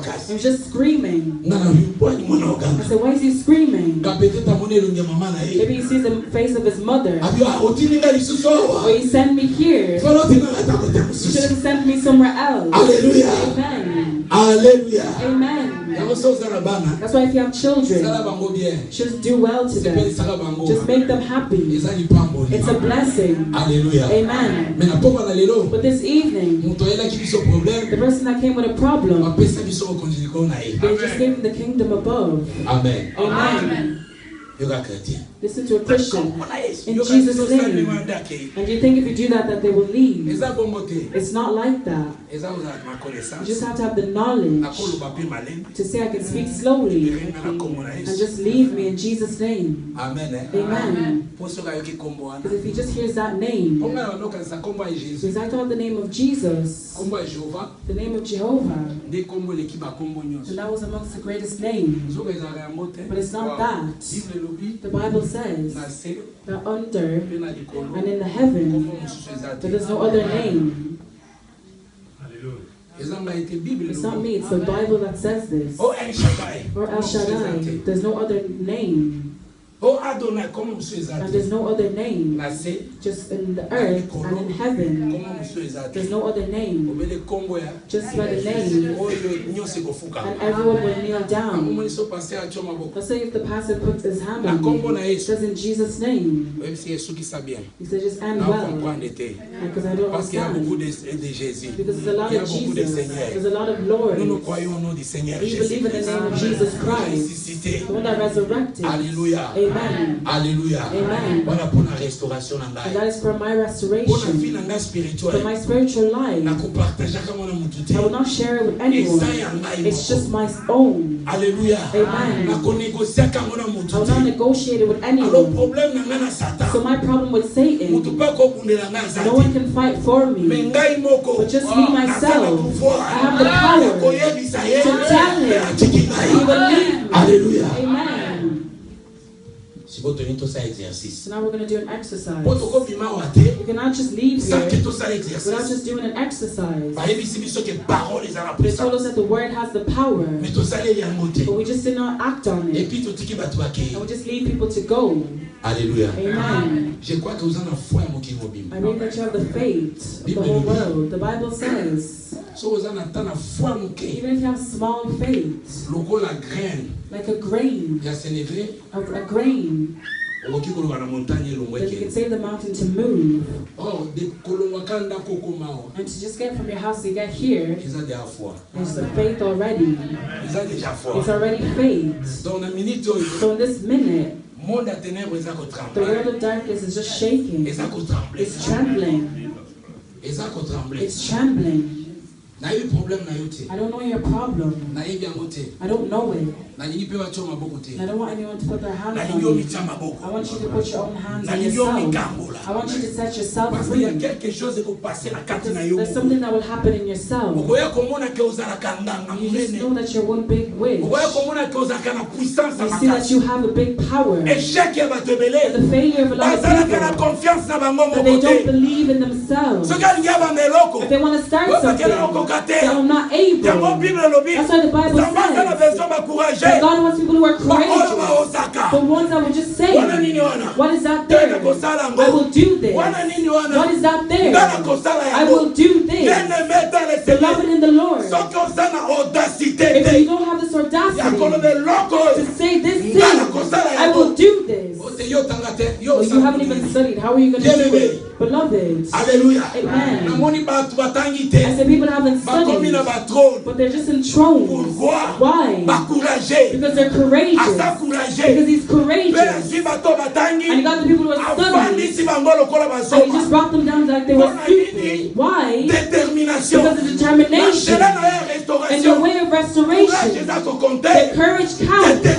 was just screaming. I said, why is he screaming? Maybe he sees the face of his mother. Or he sent me here. You should have sent me somewhere else. Hallelujah. Amen. Hallelujah. Amen. That's why if you have children, just do well to them. Just make them happy. It's a blessing. Hallelujah. Amen. But this evening, the person that came with a problem, they just gave him the kingdom above. Amen. Amen. Listen to a Christian in Jesus' name. And do you think if you do that they will leave? It's not like that. You just have to have the knowledge to say I can speak slowly and just leave me in Jesus' name. Amen. Amen. Because if he just hears that name, because I thought the name of Jesus, the name of Jehovah, and that was amongst the greatest names. But it's not that. The Bible says that under and in the heaven there is no other name. It's not me, it's the Bible that says this. Or El Shaddai. There's no other name. And there's no other name. Just in the earth and in heaven. There's no other name. Just by the name. And everyone will kneel down. Let's say if the pastor puts his hand on me, it says in Jesus' name. He said just end well. Because I don't understand. Because there's a lot of Jesus. There's a lot of Lord. We believe in the name of Jesus Christ. The one that resurrected. Hallelujah. Amen. Alléluia. Amen. Voilà pour la restauration dans And that is for my restoration. For my spiritual life. I will not share it with anyone. It's just my own. Alléluia. Amen. I will not negotiate it with anyone. So my problem with Satan, no one can fight for me. But just me myself. I have the power to tell him he will leave me. Alléluia. Amen. So now we're going to do an exercise. You cannot just leave here without just doing an exercise. They told us that the word has the power, but we just did not act on it. And we just leave people to go. Alléluia. Amen. I mean that you have the faith of the whole world. The Bible says, even if you have small faith, like a grain, a grain, that you can say the mountain to move, and to just get from your house to get here, it's the faith already. It's already faith. So in this minute, the world of darkness is just shaking. It's trembling. It's trembling. I don't know your problem. I don't know it. I don't want anyone to put their hands on you. I want you to put your own hands on yourself. I want you to set yourself free. There's something that will happen in yourself. You just know that you're one big witch. You see that you have a big power. The failure of a lot of people, that they don't believe in themselves. If they want to start something, they are not able. That's why the Bible says that God wants people who are courageous. The ones that will just say, what is that there? I will do this. What is that there? I will do this. Beloved in the Lord, if you don't have this audacity to say this thing, I will do this. Well, you haven't even studied. How are you going to do it? Beloved. Hallelujah. Amen. I said people haven't studied, but they're just enthroned. Why? Because they're courageous. Because he's courageous. And he got the people who are studying, and he just brought them down like they were stupid. Why? Because of determination and your way of restoration. The courage counts.